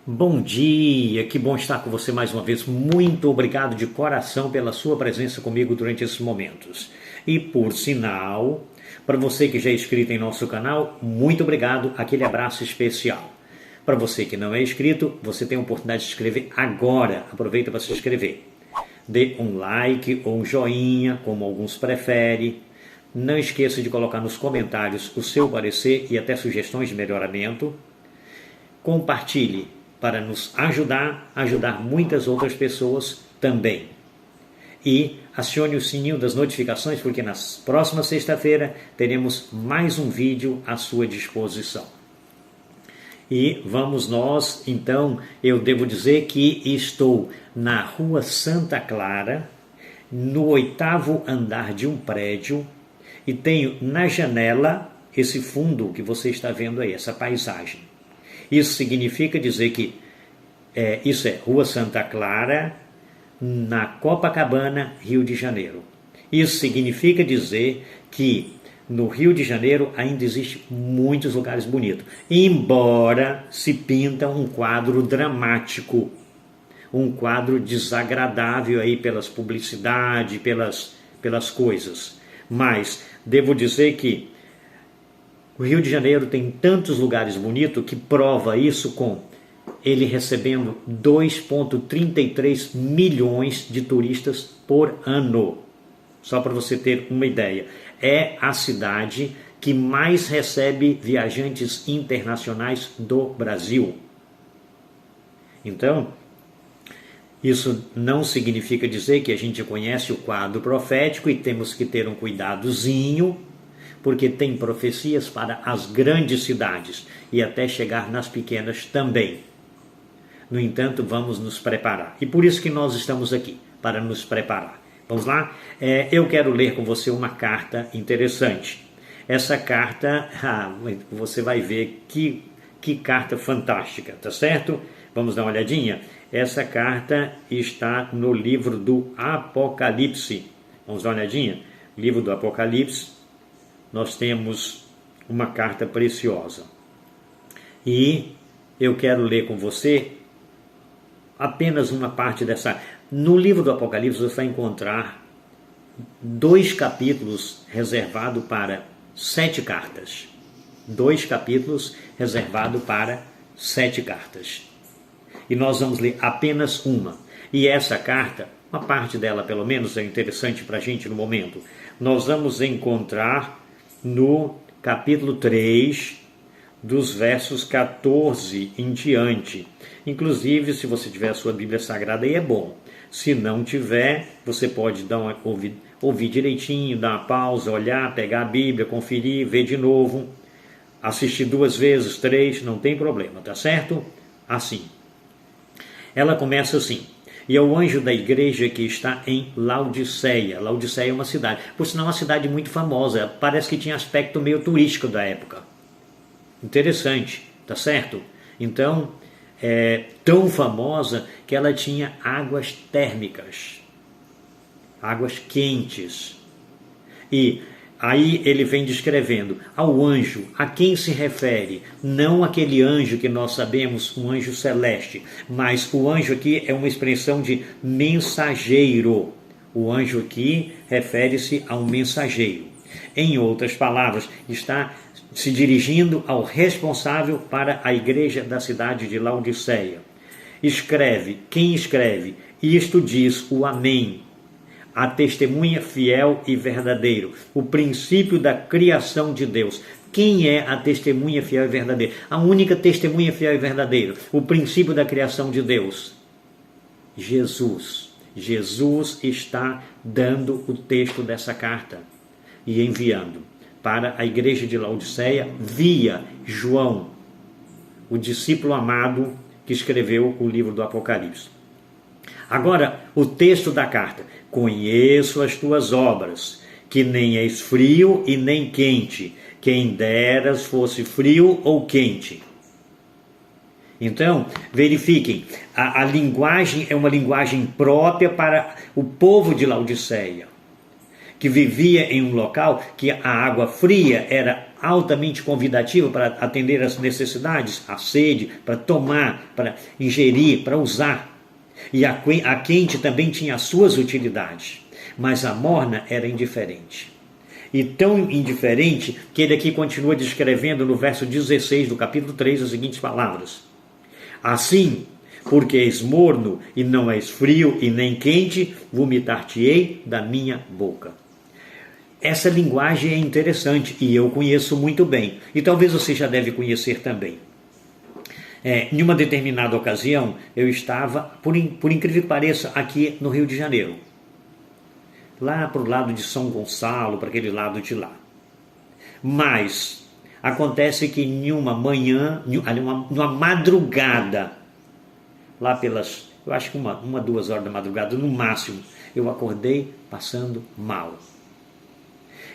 Bom dia, que bom estar com você mais uma vez. Muito obrigado de coração pela sua presença comigo durante esses momentos. E por sinal, para você que já é inscrito em nosso canal, muito obrigado, aquele abraço especial. Para você que não é inscrito, você tem a oportunidade de se inscrever agora. Aproveita para se inscrever. Dê um like ou um joinha, como alguns preferem. Não esqueça de colocar nos comentários o seu parecer e até sugestões de melhoramento. Compartilhe para nos ajudar muitas outras pessoas também. E acione o sininho das notificações, porque na próxima sexta-feira teremos mais um vídeo à sua disposição. E vamos nós, então, eu devo dizer que estou na Rua Santa Clara, no 8º andar de um prédio, e tenho na janela esse fundo que você está vendo aí, essa paisagem. Isso significa dizer que isso é Rua Santa Clara, na Copacabana, Rio de Janeiro. Isso significa dizer que no Rio de Janeiro ainda existem muitos lugares bonitos, embora se pinta um quadro dramático, um quadro desagradável aí pelas publicidades, pelas coisas. Mas devo dizer que o Rio de Janeiro tem tantos lugares bonitos que prova isso com ele recebendo 2,33 milhões de turistas por ano. Só para você ter uma ideia. É a cidade que mais recebe viajantes internacionais do Brasil. Então, isso não significa dizer que a gente conhece o quadro profético e temos que ter um cuidadozinho, porque tem profecias para as grandes cidades e até chegar nas pequenas também. No entanto, vamos nos preparar. E por isso que nós estamos aqui, para nos preparar. Vamos lá? Eu quero ler com você uma carta interessante. Essa carta, você vai ver que carta fantástica, tá certo? Vamos dar uma olhadinha? Essa carta está no livro do Apocalipse. Vamos dar uma olhadinha? Livro do Apocalipse. Nós temos uma carta preciosa. E eu quero ler com você apenas uma parte dessa. No livro do Apocalipse você vai encontrar 2 capítulos reservados para 7 cartas. 2 capítulos reservados para 7 cartas. E nós vamos ler apenas uma. E essa carta, uma parte dela pelo menos é interessante para a gente no momento. Nós vamos encontrar no capítulo 3, dos versos 14 em diante. Inclusive, se você tiver a sua Bíblia Sagrada, aí é bom. Se não tiver, você pode ouvir direitinho, dar uma pausa, olhar, pegar a Bíblia, conferir, ver de novo, assistir 2 vezes, 3, não tem problema, tá certo? Assim. Ela começa assim: e é o anjo da igreja que está em Laodiceia. Laodiceia é uma cidade, por sinal uma cidade muito famosa, parece que tinha aspecto meio turístico da época. Interessante, tá certo? Então, é tão famosa que ela tinha águas térmicas, águas quentes. E aí ele vem descrevendo ao anjo, a quem se refere, não aquele anjo que nós sabemos, um anjo celeste, mas o anjo aqui é uma expressão de mensageiro. O anjo aqui refere-se a um mensageiro. Em outras palavras, está se dirigindo ao responsável para a igreja da cidade de Laodiceia. Escreve, quem escreve? Isto diz o Amém, a testemunha fiel e verdadeiro, o princípio da criação de Deus. Quem é a testemunha fiel e verdadeira? A única testemunha fiel e verdadeira, o princípio da criação de Deus. Jesus. Jesus está dando o texto dessa carta e enviando para a igreja de Laodiceia via João, o discípulo amado que escreveu o livro do Apocalipse. Agora, o texto da carta: conheço as tuas obras, que nem és frio e nem quente, quem deras fosse frio ou quente. Então, verifiquem, a linguagem é uma linguagem própria para o povo de Laodiceia, que vivia em um local que a água fria era altamente convidativa para atender as necessidades, a sede, para tomar, para ingerir, para usar. E a quente também tinha as suas utilidades, mas a morna era indiferente. E tão indiferente que ele aqui continua descrevendo no verso 16 do capítulo 3 as seguintes palavras: assim, porque és morno e não és frio e nem quente, vomitar-te-ei da minha boca. Essa linguagem é interessante e eu conheço muito bem. E talvez você já deve conhecer também. Em uma determinada ocasião, eu estava, por incrível que pareça, aqui no Rio de Janeiro. Lá para o lado de São Gonçalo, para aquele lado de lá. Mas acontece que em uma manhã, numa madrugada, lá pelas, eu acho que 2 horas da madrugada, no máximo, eu acordei passando mal.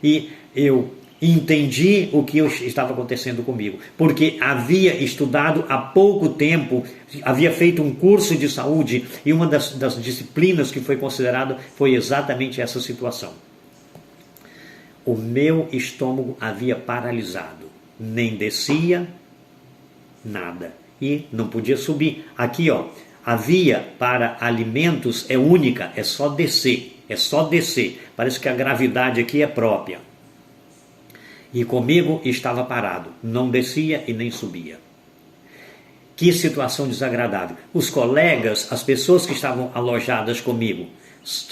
E eu entendi o que estava acontecendo comigo, porque havia estudado há pouco tempo, havia feito um curso de saúde, e uma das disciplinas que foi considerada foi exatamente essa situação. O meu estômago havia paralisado, nem descia nada, e não podia subir. Aqui, ó, a via para alimentos é única, é só descer, parece que a gravidade aqui é própria. E comigo estava parado, não descia e nem subia. Que situação desagradável. Os colegas, as pessoas que estavam alojadas comigo,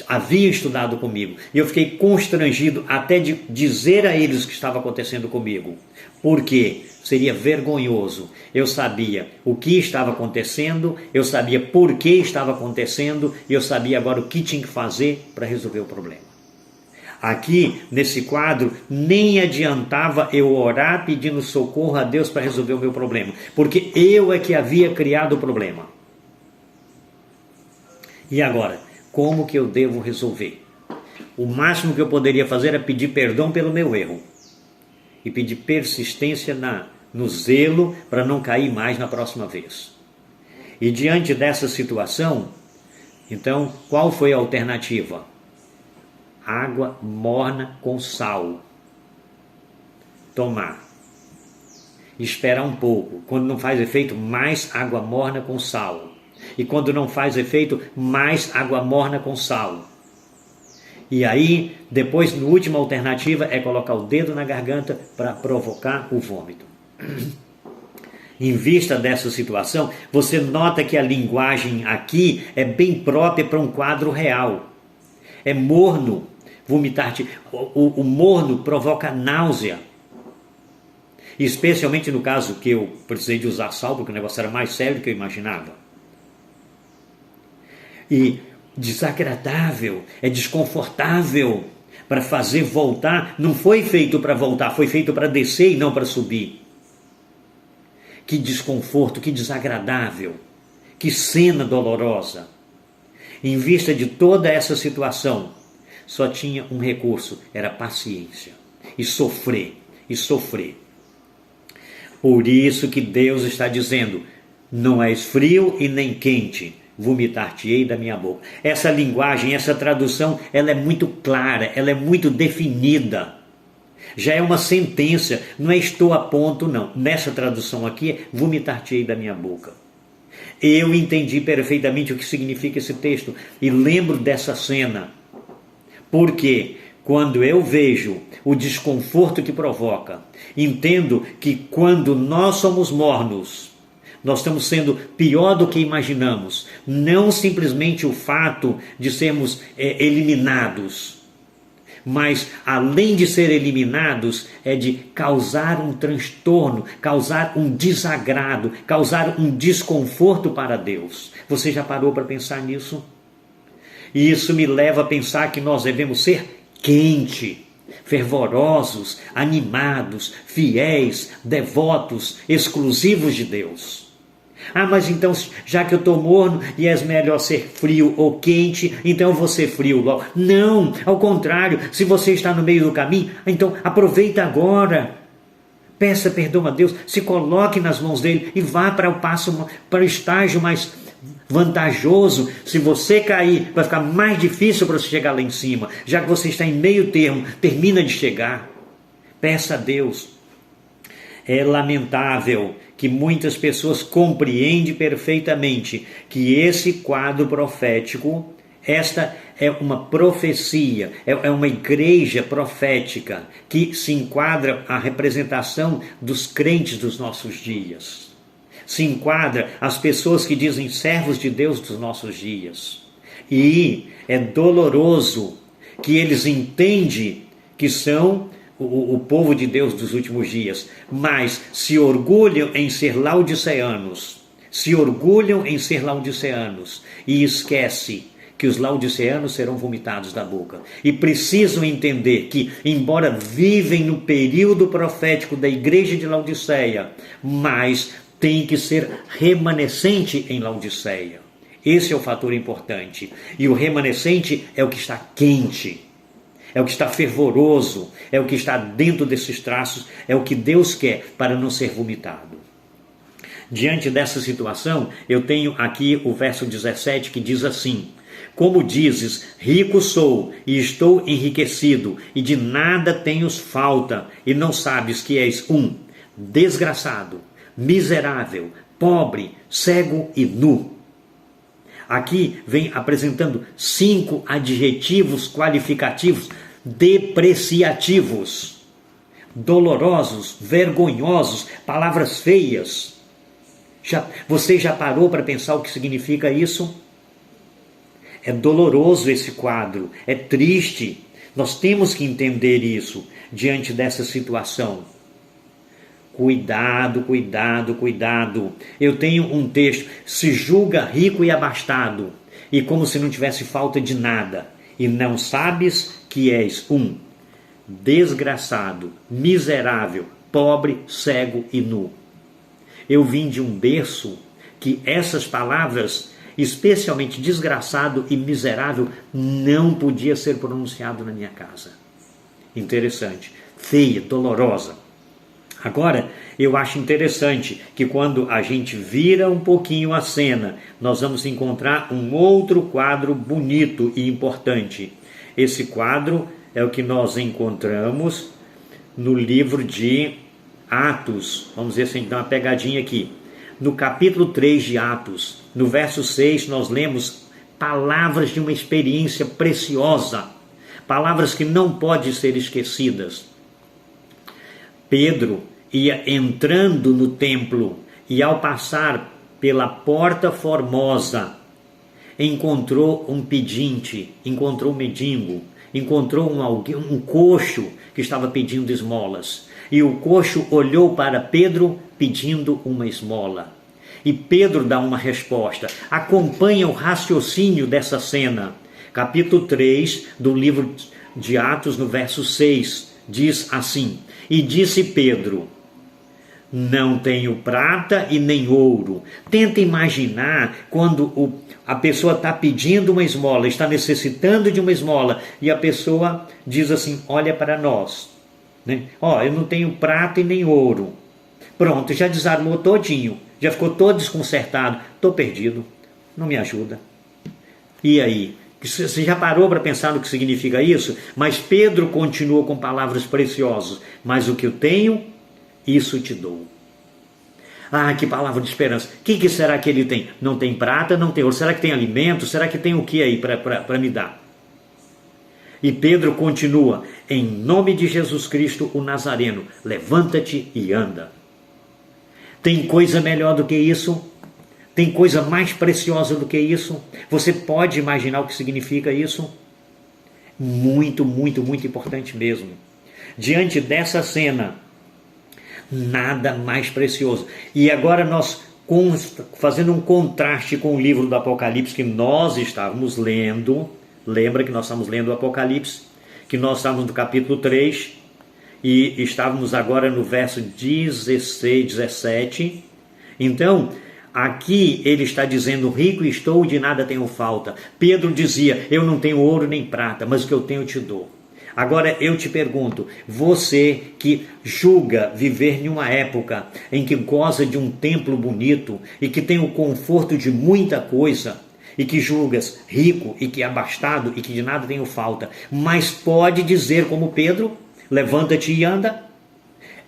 haviam estudado comigo. E eu fiquei constrangido até de dizer a eles o que estava acontecendo comigo. Porque seria vergonhoso. Eu sabia o que estava acontecendo, eu sabia por que estava acontecendo, e eu sabia agora o que tinha que fazer para resolver o problema. Aqui, nesse quadro, nem adiantava eu orar pedindo socorro a Deus para resolver o meu problema, porque eu é que havia criado o problema. E agora, como que eu devo resolver? O máximo que eu poderia fazer era pedir perdão pelo meu erro e pedir persistência no zelo para não cair mais na próxima vez. E diante dessa situação, então, qual foi a alternativa? Água morna com sal. Tomar. Esperar um pouco. Quando não faz efeito, mais água morna com sal. E quando não faz efeito, mais água morna com sal. E aí, depois, na última alternativa, é colocar o dedo na garganta para provocar o vômito. Em vista dessa situação, você nota que a linguagem aqui é bem própria para um quadro real. É morno, vomitar-te. O morno provoca náusea. Especialmente no caso que eu precisei de usar sal, porque o negócio era mais sério do que eu imaginava. E desagradável, é desconfortável para fazer voltar. Não foi feito para voltar, foi feito para descer e não para subir. Que desconforto, que desagradável, que cena dolorosa. Em vista de toda essa situação, só tinha um recurso, era paciência. E sofrer. Por isso que Deus está dizendo, não és frio e nem quente, vomitar-te-ei da minha boca. Essa linguagem, essa tradução, ela é muito clara, ela é muito definida. Já é uma sentença, não é estou a ponto, não. Nessa tradução aqui é vomitar-te-ei da minha boca. Eu entendi perfeitamente o que significa esse texto e lembro dessa cena. Porque quando eu vejo o desconforto que provoca, entendo que quando nós somos mornos, nós estamos sendo pior do que imaginamos. Não simplesmente o fato de sermos eliminados, mas além de ser eliminados, é de causar um transtorno, causar um desagrado, causar um desconforto para Deus. Você já parou para pensar nisso? E isso me leva a pensar que nós devemos ser quente, fervorosos, animados, fiéis, devotos, exclusivos de Deus. Ah, mas então, já que eu estou morno e é melhor ser frio ou quente, então eu vou ser frio logo. Não, ao contrário, se você está no meio do caminho, então aproveita agora. Peça perdão a Deus, se coloque nas mãos dele e vá para o estágio mais vantajoso. Se você cair, vai ficar mais difícil para você chegar lá em cima. Já que você está em meio termo, termina de chegar. Peça a Deus. É lamentável que muitas pessoas compreendem perfeitamente que esse quadro profético, esta é uma profecia, é uma igreja profética que se enquadra a representação dos crentes dos nossos dias. Se enquadra as pessoas que dizem servos de Deus dos nossos dias. E é doloroso que eles entendem que são o povo de Deus dos últimos dias, mas se orgulham em ser laodiceanos, e esquece que os laodiceanos serão vomitados da boca. E precisam entender que, embora vivem no período profético da igreja de Laodiceia, mas tem que ser remanescente em Laodiceia. Esse é o fator importante. E o remanescente é o que está quente, é o que está fervoroso, é o que está dentro desses traços, é o que Deus quer para não ser vomitado. Diante dessa situação, eu tenho aqui o verso 17 que diz assim: como dizes, rico sou e estou enriquecido, e de nada tenho falta, e não sabes que és desgraçado, miserável, pobre, cego e nu. Aqui vem apresentando 5 adjetivos qualificativos depreciativos, dolorosos, vergonhosos, palavras feias. Você já parou para pensar o que significa isso? É doloroso esse quadro, é triste. Nós temos que entender isso diante dessa situação. Cuidado, cuidado, cuidado. Eu tenho um texto: se julga rico e abastado, e como se não tivesse falta de nada, e não sabes que és desgraçado, miserável, pobre, cego e nu. Eu vim de um berço que essas palavras, especialmente desgraçado e miserável, não podia ser pronunciado na minha casa. Interessante, feia, dolorosa. Agora, eu acho interessante que quando a gente vira um pouquinho a cena, nós vamos encontrar um outro quadro bonito e importante. Esse quadro é o que nós encontramos no livro de Atos. Vamos ver se a gente dá uma pegadinha aqui. No capítulo 3 de Atos, no verso 6, nós lemos palavras de uma experiência preciosa, palavras que não podem ser esquecidas. Pedro ia entrando no templo e, ao passar pela porta formosa, encontrou um pedinte, encontrou um mendigo, encontrou um coxo que estava pedindo esmolas. E o coxo olhou para Pedro pedindo uma esmola. E Pedro dá uma resposta. Acompanha o raciocínio dessa cena. Capítulo 3 do livro de Atos, no verso 6, diz assim: e disse Pedro: não tenho prata e nem ouro. Tenta imaginar quando a pessoa está pedindo uma esmola, está necessitando de uma esmola, e a pessoa diz assim: olha para nós, né? Eu não tenho prata e nem ouro. Pronto, já desarmou todinho, já ficou todo desconcertado. Estou perdido, não me ajuda. E aí? Você já parou para pensar no que significa isso? Mas Pedro continuou com palavras preciosas: mas o que eu tenho, isso te dou. Ah, que palavra de esperança. O que será que ele tem? Não tem prata, não tem ouro. Será que tem alimento? Será que tem o que aí para me dar? E Pedro continua: em nome de Jesus Cristo, o Nazareno, levanta-te e anda. Tem coisa melhor do que isso? Tem coisa mais preciosa do que isso? Você pode imaginar o que significa isso? Muito, muito, muito importante mesmo. Diante dessa cena, nada mais precioso. E agora nós, fazendo um contraste com o livro do Apocalipse que nós estávamos lendo, lembra que nós estamos lendo o Apocalipse, que nós estávamos no capítulo 3, e estávamos agora no verso 16, 17. Então, aqui ele está dizendo: rico estou, de nada tenho falta. Pedro dizia: eu não tenho ouro nem prata, mas o que eu tenho eu te dou. Agora eu te pergunto, você que julga viver em uma época em que goza de um templo bonito e que tem o conforto de muita coisa, e que julgas rico e que é abastado e que de nada tenho falta, mas pode dizer como Pedro: levanta-te e anda.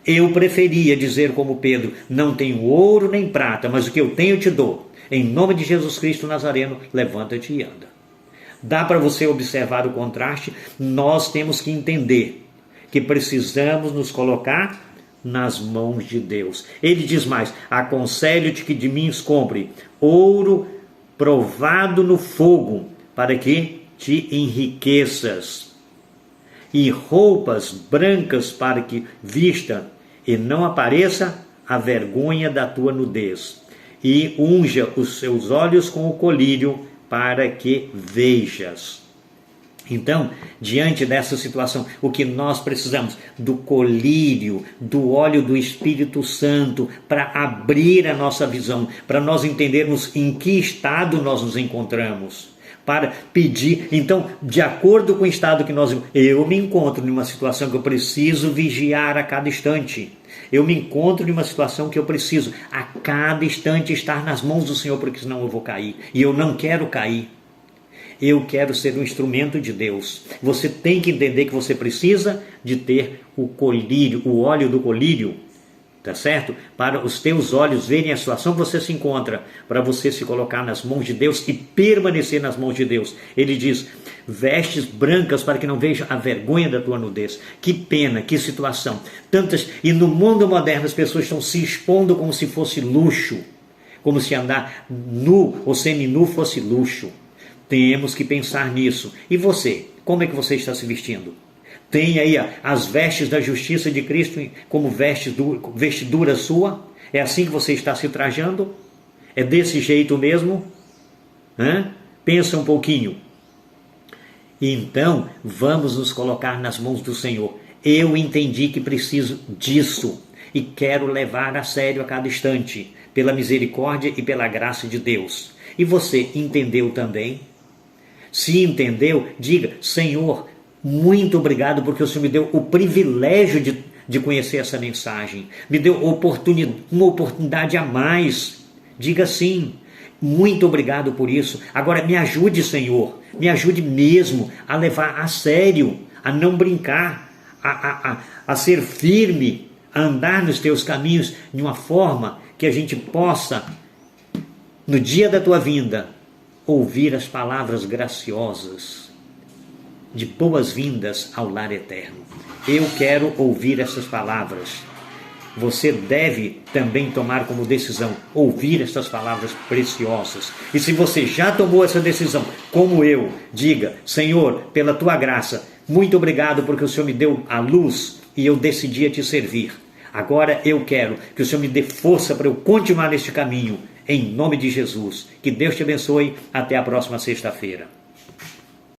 Eu preferia dizer como Pedro, não tenho ouro nem prata, mas o que eu tenho eu te dou. Em nome de Jesus Cristo Nazareno, levanta-te e anda. Dá para você observar o contraste? Nós temos que entender que precisamos nos colocar nas mãos de Deus. Ele diz mais, aconselho-te que de mim compre ouro provado no fogo, para que te enriqueças, e roupas brancas para que vista, e não apareça a vergonha da tua nudez, e unja os seus olhos com o colírio, para que vejas. Então, diante dessa situação, o que nós precisamos? Do colírio, do óleo do Espírito Santo, para abrir a nossa visão, para nós entendermos em que estado nós nos encontramos, para pedir. Então, de acordo com o estado que eu me encontro numa situação que eu preciso vigiar a cada instante. Eu me encontro numa situação que eu preciso a cada instante estar nas mãos do Senhor, porque senão eu vou cair. E eu não quero cair. Eu quero ser um instrumento de Deus. Você tem que entender que você precisa de ter o colírio, o óleo do colírio, tá certo? Para os teus olhos verem a situação que você se encontra, para você se colocar nas mãos de Deus e permanecer nas mãos de Deus. Ele diz, vestes brancas para que não veja a vergonha da tua nudez. Que pena, que situação. E no mundo moderno as pessoas estão se expondo como se fosse luxo, como se andar nu ou seminu fosse luxo. Temos que pensar nisso. E você? Como é que você está se vestindo? Tem aí as vestes da justiça de Cristo como vestidura sua? É assim que você está se trajando? É desse jeito mesmo? Pensa um pouquinho. Então, vamos nos colocar nas mãos do Senhor. Eu entendi que preciso disso e quero levar a sério a cada instante, pela misericórdia e pela graça de Deus. E você entendeu também? Se entendeu, diga, Senhor, muito obrigado porque o Senhor me deu o privilégio de conhecer essa mensagem. Me deu uma oportunidade a mais. Diga sim, muito obrigado por isso. Agora me ajude, Senhor, me ajude mesmo a levar a sério, a não brincar, a ser firme, a andar nos teus caminhos de uma forma que a gente possa, no dia da tua vinda, ouvir as palavras graciosas de boas-vindas ao lar eterno. Eu quero ouvir essas palavras. Você deve também tomar como decisão ouvir essas palavras preciosas. E se você já tomou essa decisão, como eu, diga, Senhor, pela tua graça, muito obrigado porque o Senhor me deu a luz e eu decidi a te servir. Agora eu quero que o Senhor me dê força para eu continuar neste caminho. Em nome de Jesus. Que Deus te abençoe. Até a próxima sexta-feira.